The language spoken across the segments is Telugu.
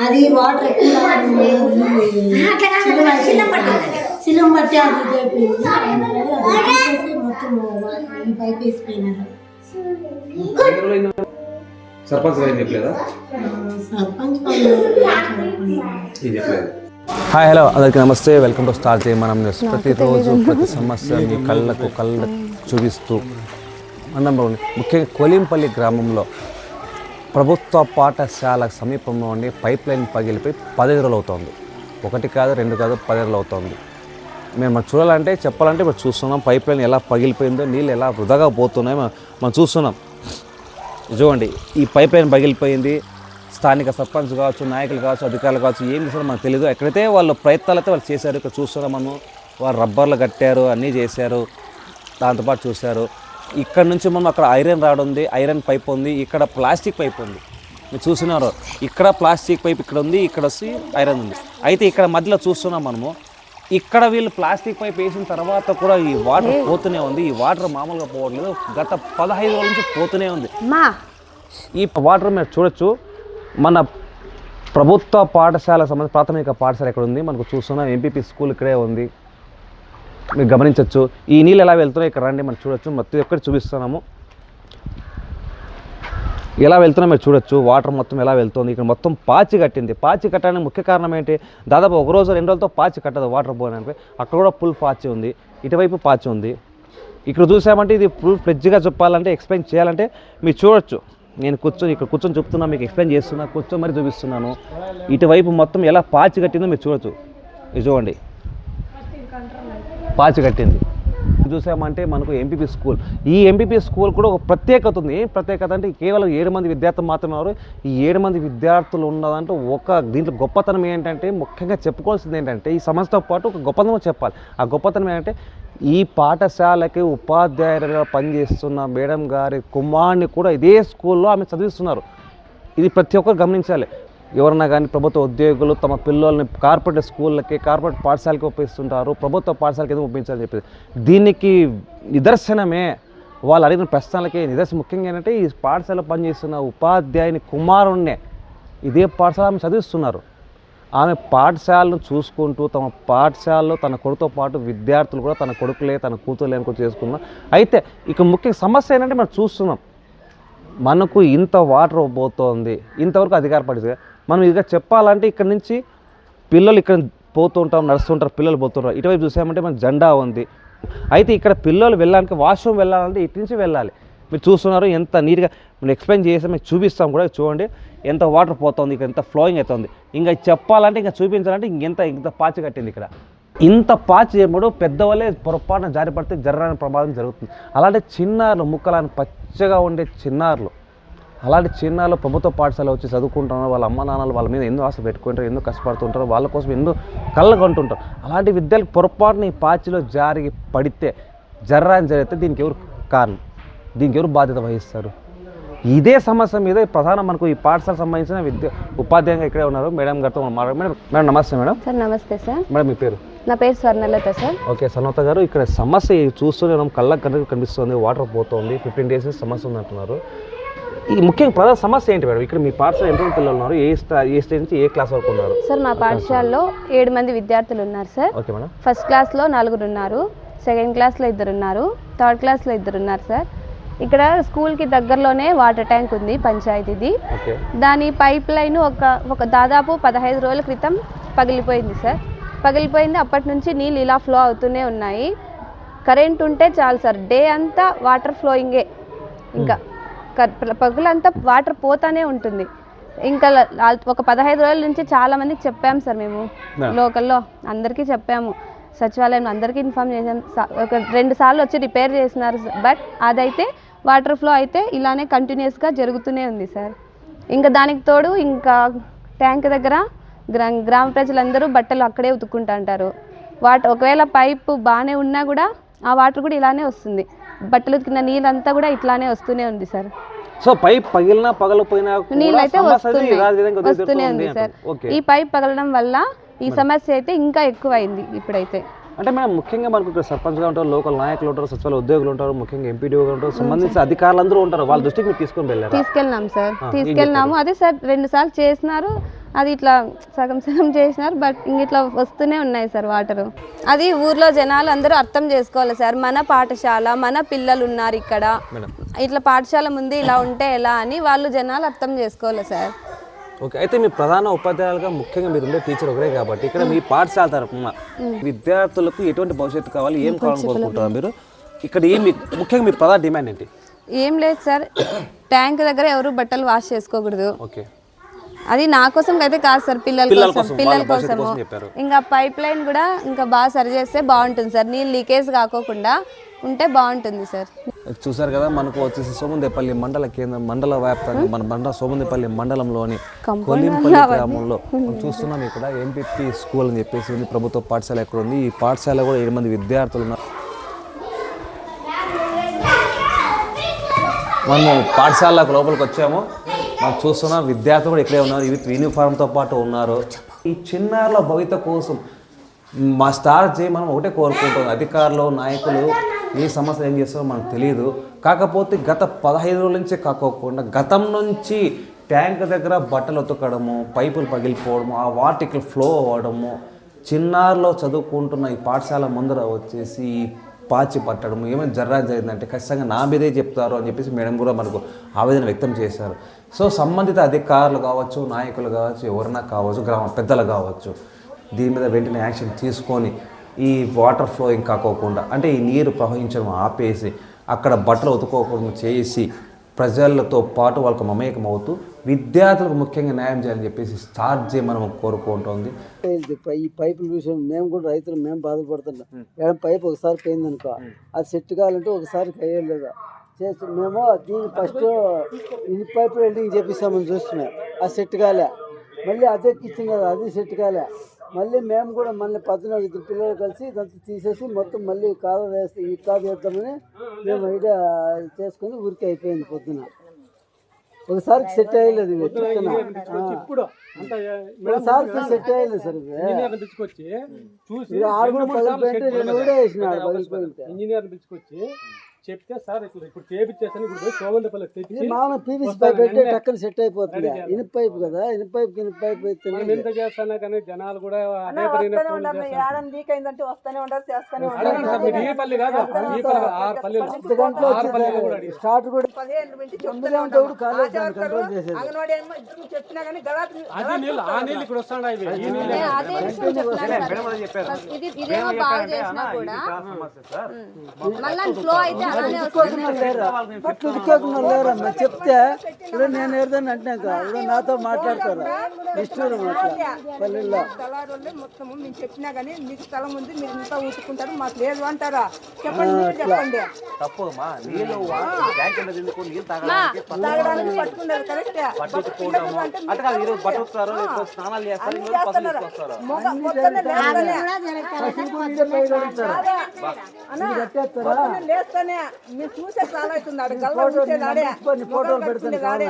అది వాటర్ సిలం బట్టి అది మొత్తం పైప్ వేసిపోయినారు. సర్పంచ్ గారు చెప్పలేదా? హాయ్ హలో అందరికీ నమస్తే, వెల్కమ్ టు స్టార్ జై మనం న్యూస్. ప్రతిరోజు ప్రతి సమస్య మీ కళ్ళకు చూపిస్తూ మనం ముఖ్యంగా కోలింపల్లి గ్రామంలో ప్రభుత్వ పాఠశాల సమీపంలో ఉండి పైప్ లైన్ పగిలిపోయి 15 రోజులు అవుతుంది. 1 కాదు 2 కాదు 15 రోజులు అవుతుంది. మేము చూడాలంటే చెప్పాలంటే ఇప్పుడు చూస్తున్నాం పైప్ లైన్ ఎలా పగిలిపోయిందో, నీళ్ళు ఎలా వృధాగా పోతున్నాయో మనం చూస్తున్నాం. చూడండి, ఈ పైప్ లైన్ పగిలిపోయింది. స్థానిక సర్పంచ్ కావచ్చు, నాయకులు కావచ్చు, అధికారులు కావచ్చు, ఏం చేస్తారో మనకు తెలియదు. ఎక్కడైతే వాళ్ళు ప్రయత్నాలు అయితే వాళ్ళు చేశారు. ఇక్కడ చూస్తున్నాం మనం, వాళ్ళు రబ్బర్లు కట్టారు, అన్నీ చేశారు. దాంతోపాటు చూశారు ఇక్కడ నుంచి మనం అక్కడ ఐరన్ రాడ్ ఉంది, ఐరన్ పైప్ ఉంది, ఇక్కడ ప్లాస్టిక్ పైప్ ఉంది. మీరు చూస్తున్నారు, ఇక్కడ ప్లాస్టిక్ పైప్ ఇక్కడ ఉంది, ఇక్కడ వచ్చి ఐరన్ ఉంది. అయితే ఇక్కడ మధ్యలో చూస్తున్నాం మనము, ఇక్కడ వీళ్ళు ప్లాస్టిక్ పైప్ వేసిన తర్వాత కూడా ఈ వాటర్ పోతూనే ఉంది. ఈ వాటర్ మామూలుగా పోవట్లేదు, గత 15 రోజుల నుంచి పోతూనే ఉంది. ఈ వాటర్ మీరు చూడొచ్చు. మన ప్రభుత్వ పాఠశాల సంబంధించి ప్రాథమిక పాఠశాల ఎక్కడ ఉంది మనకు చూస్తున్నాం. ఎంపీపీ స్కూల్ ఇక్కడే ఉంది, మీరు గమనించవచ్చు. ఈ నీళ్ళు ఎలా వెళ్తున్నాయి ఇక్కడ రండి మనం చూడొచ్చు. మొత్తం ఒక్కటి చూపిస్తున్నాము, ఎలా వెళ్తున్నా మీరు చూడొచ్చు. వాటర్ మొత్తం ఎలా వెళ్తుంది. ఇక్కడ మొత్తం పాచి కట్టింది. పాచి కట్టడానికి ముఖ్య కారణం ఏంటి? దాదాపు 1 రోజు 2 రోజులతో పాచి కట్టదు వాటర్ పోయడానికి. అక్కడ కూడా ఫుల్ పాచి ఉంది, ఇటువైపు పాచి ఉంది. ఇక్కడ చూసామంటే ఇది ఫుల్ ఫ్లెడ్జ్గా చెప్పాలంటే, ఎక్స్ప్లెయిన్ చేయాలంటే మీరు చూడొచ్చు. నేను ఇక్కడ కూర్చొని చెప్తున్నా, మీకు ఎక్స్ప్లెయిన్ చేస్తున్నా, కూర్చొని మరి చూపిస్తున్నాను. ఇటువైపు మొత్తం ఎలా పాచి కట్టిందో మీరు చూడొచ్చు. ఇది చూడండి, పాచి కట్టింది. చూసామంటే మనకు ఎంపీపీ స్కూల్, ఈ ఎంపీపీ స్కూల్ కూడా ఒక ప్రత్యేకత ఉంది. ఏం ప్రత్యేకత అంటే కేవలం 7 మంది విద్యార్థులు మాత్రమే ఉన్నారు. ఈ 7 మంది విద్యార్థులు ఉన్నదంటే దీంట్లో గొప్పతనం ఏంటంటే, ముఖ్యంగా చెప్పుకోవాల్సింది ఏంటంటే, ఈ సంస్థతో పాటు ఒక గొప్పతనం చెప్పాలి. ఆ గొప్పతనం ఏంటంటే, ఈ పాఠశాలకి ఉపాధ్యాయులుగా పనిచేస్తున్న మేడం గారి కుమారుని కూడా ఇదే స్కూల్లో ఆమె చదివిస్తున్నారు. ఇది ప్రతి ఒక్కరు గమనించాలి. ఎవరన్నా కానీ ప్రభుత్వ ఉద్యోగులు తమ పిల్లల్ని కార్పొరేట్ స్కూళ్ళకి, కార్పొరేట్ పాఠశాలకి ఒప్పిస్తుంటారు. ప్రభుత్వ పాఠశాలకి ఎందుకు ఒప్పించాలని చెప్పేది దీనికి నిదర్శనమే. వాళ్ళు అడిగిన ప్రశ్నలకి నిదర్శనం. ముఖ్యంగా ఏంటంటే, ఈ పాఠశాలలో పనిచేస్తున్న ఉపాధ్యాయుని కుమారుణ్ణే ఇదే పాఠశాల ఆమె చదివిస్తున్నారు. ఆమె పాఠశాలను చూసుకుంటూ తమ పాఠశాలలో తన కొడుకుతో పాటు విద్యార్థులు కూడా తన కొడుకులే తన కూతురులే అనుకో చేసుకున్నాం. అయితే ఇక ముఖ్య సమస్య ఏంటంటే, మనం చూస్తున్నాం మనకు ఇంత వాటర్ పోతుంది, ఇంతవరకు అధికార పడితే మనం ఇక చెప్పాలంటే ఇక్కడ నుంచి పిల్లలు ఇక్కడ పోతుంటాం, నడుస్తుంటారు, పిల్లలు పోతుంటారు. ఇటువైపు చూసామంటే మన జెండా ఉంది. అయితే ఇక్కడ పిల్లలు వెళ్ళడానికి, వాష్రూమ్ వెళ్ళాలంటే ఇటు నుంచి వెళ్ళాలి. మీరు చూస్తున్నారు ఎంత నీట్గా మనం ఎక్స్ప్లెయిన్ చేసి మీకు చూపిస్తాం కూడా. చూడండి ఎంత వాటర్ పోతుంది, ఇక్కడ ఎంత ఫ్లోయింగ్ అవుతుంది. ఇంకా చెప్పాలంటే, ఇంకా చూపించాలంటే ఇంత పాచి కట్టింది. ఇక్కడ ఇంత పాచి చేయబడు పెద్దవాళ్ళే పొరపాటున జారి పడితే జర్రని ప్రమాదం జరుగుతుంది. అలాంటి చిన్నారులు, ముక్కలని పచ్చగా ఉండే చిన్నారులు, అలాంటి చిన్నారులు ప్రభుత్వ పాఠశాల వచ్చి చదువుకుంటున్నారు. వాళ్ళ అమ్మ నాన్నలు వాళ్ళ మీద ఎన్నో ఆశ పెట్టుకుంటారు, ఎన్నో కష్టపడుతుంటారు, వాళ్ళ కోసం ఎన్నో కళ్ళు కొంటుంటారు. అలాంటి విద్యార్థులకు పొరపాటున ఈ పాచిలో జారి పడితే జర్రాని జరిగితే దీనికి ఎవరు కారణం? దీనికి ఎవరు బాధ్యత వహిస్తారు? ఇదే సమస్య మీద ప్రధానం మనకు ఈ పాఠశాల సంబంధించిన ఉపాధ్యాయులుగా ఇక్కడే ఉన్నారు. మేడం గారితో మేడం నమస్తే. మేడం సార్ నమస్తే సార్. మేడం మీ పేరు? నా పేరు స్వర్ణలత సార్. ఓకే స్వర్ణలత గారు, ఇక్కడ సమస్య చూస్తూనే కళ్ళకు కనిపిస్తుంది, వాటర్ పోతుంది, 15 డేస్ సమస్య ఉంది అంటున్నారు. ఈ ముఖ్యంగా ప్రధాన సమస్య ఏంటి మేడం? ఇక్కడ మీ పాఠశాల ఎంతమంది పిల్లలు ఉన్నారు? ఏ స్టేజ్ నుంచి ఏ క్లాస్ వరకు ఉన్నారు? సార్ మా పాఠశాలలో 7 మంది విద్యార్థులు ఉన్నారు సార్. Okay madam. ఫస్ట్ క్లాస్లో 4 ఉన్నారు, సెకండ్ క్లాస్లో 2 ఉన్నారు, థర్డ్ క్లాస్లో 2 ఉన్నారు సార్. ఇక్కడ స్కూల్కి దగ్గరలోనే వాటర్ ట్యాంక్ ఉంది పంచాయతీది. దాని పైప్ లైన్ ఒక దాదాపు 15 రోజుల క్రితం పగిలిపోయింది సార్. పగిలిపోయింది. అప్పటి నుంచి నీళ్ళు ఇలా ఫ్లో అవుతూనే ఉన్నాయి. కరెంట్ ఉంటే చాలు సార్, డే అంతా వాటర్ ఫ్లోయింగే. ఇంకా పగులంతా వాటర్ పోతానే ఉంటుంది. ఇంకా ఒక 15 రోజుల నుంచి చాలామందికి చెప్పాము సార్. మేము లోకల్లో అందరికీ చెప్పాము, సచివాలయం అందరికీ ఇన్ఫామ్ చేసాం. ఒక 2 సార్లు వచ్చి రిపేర్ చేసినారు. బట్ అదైతే వాటర్ ఫ్లో అయితే ఇలానే కంటిన్యూస్గా జరుగుతూనే ఉంది సార్. ఇంకా దానికి తోడు ఇంకా ట్యాంక్ దగ్గర గ్రామ ప్రజలందరూ బట్టలు అక్కడే ఉతుక్కుంటూ ఉంటారు. ఒకవేళ పైపు బాగానే ఉన్నా కూడా ఆ వాటర్ కూడా ఇలానే వస్తుంది. బట్టలు ఉతికిన నీళ్ళంతా కూడా ఇట్లానే వస్తూనే ఉంది సార్. సో పైప్ పగిలినా పగలపోయినా నీళ్ళు అయితే వస్తూనే ఉంది సార్. ఈ పైప్ పగలడం వల్ల ఈ సమస్య అయితే ఇంకా ఎక్కువ అయింది ఇప్పుడైతే. అంటే మేడం ముఖ్యంగా మనకు ఇక్కడ సర్పంచ్గా ఉంటారు, లోకల్ నాయకులు ఉంటారు, సచివాలయ ఉద్యోగులు ఉంటారు, ముఖ్యంగా ఎంపీడీఓగా ఉంటారు, సంబంధించిన అధికారులందరూ ఉంటారు. వాళ్ళ దృష్టికి మీరు తీసుకొని వెళ్ళారు? తీసుకెళ్ళినాం సార్, తీసుకెళ్ళినాము. అదే సార్ 2 సార్లు చేసినారు, అది ఇట్లా సగం సగం చేసినారు, బట్ ఇంక ఇట్లా వస్తూనే ఉన్నాయి సార్ వాటరు. అది ఊర్లో జనాలు అందరూ అర్థం చేసుకోవాలి సార్, మన పాఠశాల, మన పిల్లలు ఉన్నారు ఇక్కడ, ఇట్లా పాఠశాల ముందు ఇలా ఉంటే ఎలా అని వాళ్ళు జనాలు అర్థం చేసుకోవాలి సార్. ఓకే, అయితే మీ ప్రధాన ఉపాధ్యాయులుగా ముఖ్యంగా మీరు ఉండే టీచర్ ఒకరే కాబట్టి ఇక్కడ మీ పాఠశాల తరఫున విద్యార్థులకు ఎటువంటి భవిష్యత్తు కావాలి, ఏం కావాలని కోరుకుంటారు మీరు? ఇక్కడ ఏమి ముఖ్యంగా మీ ప్రధాన డిమాండ్ ఏంటి? ఏం లేదు సార్, ట్యాంక్ దగ్గర ఎవరు బట్టలు వాష్ చేసుకోకూడదు. ఓకే, అది నా కోసం అయితే కాదు సార్, పిల్లల కోసము. ఇంకా పైప్ లైన్ కూడా ఇంకా బాగా సరి చేస్తే బాగుంటుంది సార్, నీళ్ళు లీకేజ్ కాకోకుండా ఉంటే బాగుంటుంది సార్. చూసారు కదా, మనకు వచ్చేసి సోమందేపల్లి మండల కేంద్రం, మండల వ్యాప్తంగా మన సోమందేపల్లి మండలంలోని కొలింపల్లి గ్రామంలో చూస్తున్నాం. ఇక్కడ ఎంపీపీ స్కూల్ అని చెప్పేసి ఉంది, ప్రభుత్వ పాఠశాల ఎక్కడ ఉంది. ఈ పాఠశాల కూడా 7 మంది విద్యార్థులు ఉన్నారు. మనము పాఠశాలకు లోపలికి వచ్చాము, మనం చూస్తున్నాం విద్యార్థులు కూడా ఇక్కడే ఉన్నారు, విత్ యూనిఫామ్తో పాటు ఉన్నారు. ఈ చిన్నారుల భవిత కోసం మా స్టార్ట్ చేయి మనం ఒకటే కోరుకుంటాం, అధికారులు నాయకులు ఏ సమస్య ఏం చేస్తారో మనకు తెలియదు. కాకపోతే గత 15 రోజుల నుంచే కాకోకుండా గతం నుంచి ట్యాంక్ దగ్గర బట్టలు ఉతకడము, పైపులు పగిలిపోవడము, ఆ వాటికి ఫ్లో అవ్వడము, చిన్నారులో చదువుకుంటున్న ఈ పాఠశాల ముందర వచ్చేసి పాచి పట్టడము, ఏమైనా జరిగిందంటే ఖచ్చితంగా నా మీదే చెప్తారు అని చెప్పేసి మేడం కూడా మనకు ఆవేదన వ్యక్తం చేశారు. సో సంబంధిత అధికారులు కావచ్చు, నాయకులు కావచ్చు, ఎవరైనా కావచ్చు, గ్రామ పెద్దలు కావచ్చు, దీని మీద వెంటనే యాక్షన్ తీసుకొని ఈ వాటర్ ఫ్లోయింగ్ కాకోకుండా, అంటే ఈ నీరు ప్రవహించడం ఆపేసి అక్కడ బట్టలు ఉతుకోకుండా చేసి ప్రజలతో పాటు వాళ్ళకు మమేకం అవుతూ విద్యార్థులకు ముఖ్యంగా న్యాయం చేయాలని చెప్పేసి స్టార్ట్ చేయమని కోరుకుంటుంది. ఈ పైపుల విషయం మేము కూడా రైతులు మేము బాధపడుతున్నాం. ఏమైనా పైపు ఒకసారి పోయిందనుకో అది సెట్ కావాలంటే ఒకసారి వేయలేదు చేసి మేము దీన్ని ఫస్ట్ ఇన్ని పైపులు వెల్డింగ్ చేపిస్తామని చూస్తున్నాం, అది సెట్ కాలే. మళ్ళీ అదే కిచెన్ కదా, అది సెట్ కాలే. మళ్ళీ మేము కూడా మళ్ళీ 14 పిల్లలు కలిసి ఇదంతా తీసేసి మొత్తం మళ్ళీ కాలు వేస్తే ఈ కాలు వేద్దామని మేము ఐడియా చేసుకుని ఊరికి అయిపోయింది. పొద్దున ఒకసారి సెట్ అయ్యలేదు, ఒకసారి సెట్ అయ్యలేదు సార్. ఇది 6 పగిలిపోయింటే 2 కూడా వేసినాడు పగిలిపోయింటే. ఇంజనీర్ పిలుచుకొచ్చి చెప్తే సార్ ఇప్పుడు చేపించేసాను, ఇప్పుడు సోమందేపల్లి తెచ్చి మామూలు పీవీసీ పైప్ పెట్టి టక్కన సెట్ అయిపోతుంది. ఇనుప పైప్ కదా, ఇనుప పైప్ అయితే ఎంత చేస్తానా కానీ జనాలు కూడా అదే పని లీక్ అయిందంటే వస్తూనే ఉండదు, చేస్తూనే ఉండదు. ఈ పల్లి కాదు, ఈ పల్లి 6 పల్లెలు స్టార్ట్ కూడా 15 నుంచి అంగన్వాడీ చెప్పినా కానీ అది నీళ్ళు, ఆ నీళ్ళు ఇక్కడ వస్తాయి. ఈ నీళ్ళు ఇదేమో బాగా చేసినా కూడా మళ్ళీ ఫ్లో అయితే లేరమ్మా. చెప్తే ఇప్పుడు నేను ఏదైనా అంటున్నాక ఇప్పుడు నాతో మాట్లాడతారు నిష్ఠూరం అట్లా పల్లెల్లో. మొత్తం మేము చెప్పినా కానీ మీకు స్థలం ఉంది, మీరు ఇంత ఊసుకుంటారు, మాకు లేదు అంటారా? చెప్పండి, మీరు చెప్పండి. తాగడానికి పట్టుకున్నారు కరెక్టే. లేస్తానే మీరు చూసే చాలా అవుతుంది. ఆడ గల్లా చూసేది ఆడే, ఫోటోలు పెడుతుంది ఆడే.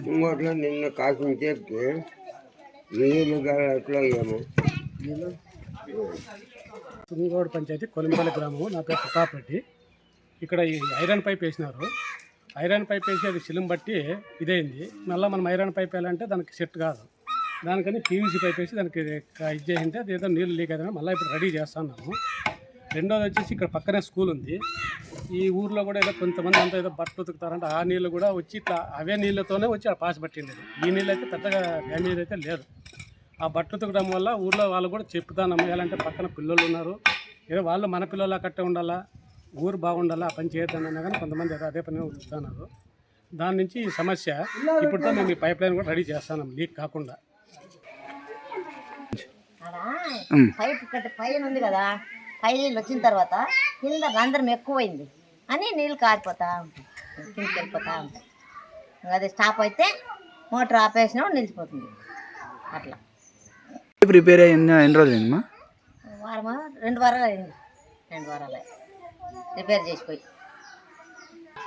ఇంకోట్లో నిన్న కాసిన చెప్తే నీళ్ళు ఎట్లా ఏమో. తుంగోడు పంచాయతీ కొలింపల్లి గ్రామం, నా పేరు ప్రతాప్ రెడ్డి. ఇక్కడ ఈ ఐరన్ పైప్ వేసినారు, ఐరన్ పైప్ వేసి అది శిలం బట్టి ఇదైంది. మళ్ళీ మనం ఐరన్ పైప్ వేయాలంటే దానికి సెట్ కాదు, దానికని పీవీసీ పైప్ వేసి దానికి ఇది చేసింటే అది ఏదో నీళ్ళు లీక్ అవుతుంది. మళ్ళీ ఇప్పుడు రెడీ చేస్తున్నాము. రెండోది వచ్చేసి ఇక్కడ పక్కనే స్కూల్ ఉంది. ఈ ఊర్లో కూడా ఏదో కొంతమంది అంతా ఏదో బట్టలు ఉతుకుతారంటే ఆ నీళ్ళు కూడా వచ్చి ఇట్లా అవే నీళ్ళతోనే వచ్చి ఆ పాసి పట్టిండేది. ఈ నీళ్ళు అయితే పెద్దగా డ్యామేజ్ అయితే లేదు. ఆ బట్టలు ఉతకడం వల్ల ఊర్లో వాళ్ళు కూడా చెప్తాను అమ్మేయాలంటే పక్కన పిల్లలు ఉన్నారు, ఏదో వాళ్ళు మన పిల్లలు కట్టే ఉండాలా, ఊరు బాగుండాలా, ఆ పని చేయొద్దన్నా కానీ కొంతమంది ఏదో అదే పని ఉతుకుతున్నారు. దాని నుంచి ఈ సమస్య ఇప్పుడుతో మేము ఈ పైప్ లైన్ కూడా రెడీ చేస్తున్నాం లీక్ కాకుండా. పైన ఉంది కదా, పై నీళ్ళు వచ్చిన తర్వాత కింద రంధ్రం ఎక్కువైంది అని నీళ్ళు కారిపోతా ఉంటాయి, కిందకి వెళ్ళిపోతూ ఉంటాయి. అది స్టాప్ అయితే మోటార్ ఆపేసినా నిలిచిపోతుంది. అట్లా రిపేర్ అయ్యింది ఎన్ని రోజులు అయిందమ్మా? వారమా 2 వారాలు అయింది. 2 వారాలే రిపేర్ చేసిపోయి.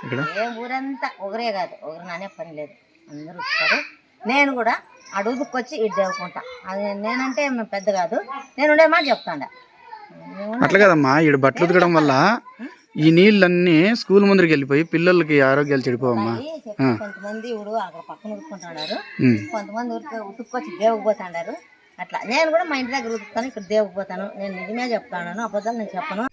ఇక్కడ ఏ ఊరంతా ఒకరే కాదు, ఒకరు నానే పని లేదు, అందరూ ఉతుకుతారు. నేను కూడా అడు ఉతుక్కొచ్చి ఇటు దేవుకుంటా. అది నేనంటే పెద్ద కాదు, నేను ఉండే మాట చెప్తాండా. అట్లా కదమ్మా, ఇక్కడ బట్టలు ఉతకడం వల్ల ఈ నీళ్ళన్నీ స్కూల్ ముందరికి వెళ్ళిపోయి పిల్లలకి ఆరోగ్యాలు చెడిపోవమ్మా. కొంతమంది ఇప్పుడు అక్కడ పక్కన ఉతుక్కుంటున్నారు, కొంతమంది ఉతుక్కొచ్చి దేవుకు పోతాడారు. అట్లా నేను కూడా మా ఇంటి దగ్గర ఉతుకుతాను, ఇక్కడ దేవుకు పోతాను. నేను నిజమే చెప్తాను, అబద్ధాలు నేను చెప్పను.